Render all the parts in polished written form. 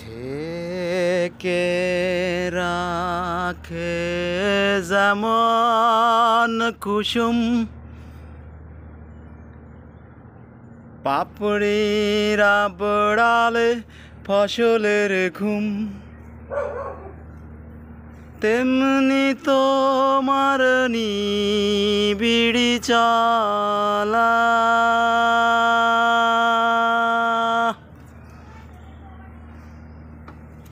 ঢেকে রাখে যেমন কুসুম পাপড়ির আবড়ালে ফসলের ঘুম, তেমনি তোমার নিবিড়ি চলা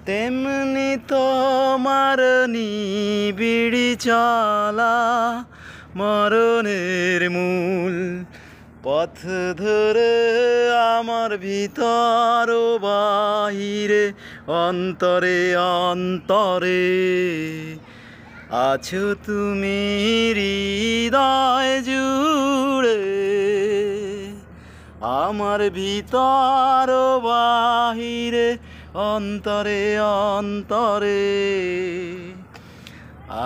তেমনি তোমার নিবিড়ি চলা মরণের মূল পথ ধরে আমার ভিতর বাহিরে অন্তরে অন্তরে আছো তুমি হৃদয় জুড়ে, আমার ভিতর বাহিরে অন্তরে অন্তরে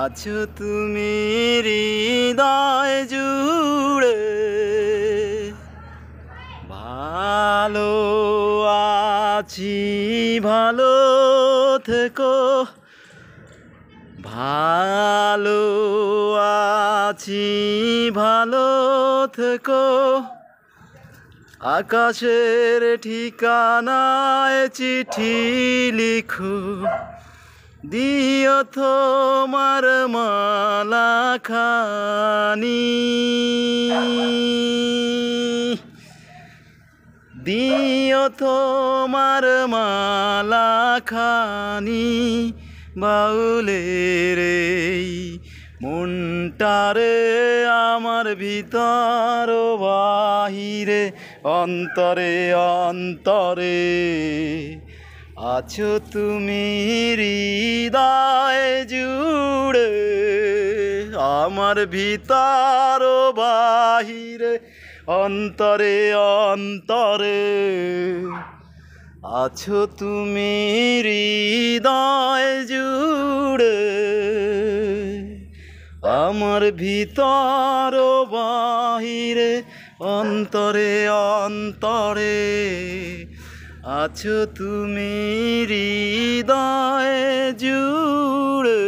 আছো তুমি হৃদয় জুড়ে। ভালো আছি ভালো থেকো, ভালো আছি ভালো থেকো, আকাশের ঠিকানায় চিঠি লিখো, দিও তোমার মালা খানি, দিও তোমার মালা খানি বাউলের এই মনটারে আমার ভিতর বাহিরে অন্তরে অন্তরে আছো তুমি হৃদয় জুড়ে, আমার ভিতর বাহিরে অন্তরে অন্তরে আছো তুমি হৃদয় জুড়ে, আমার ভিতর বাহিরে অন্তরে অন্তরে আছো তুমি হৃদয় জুড়ে।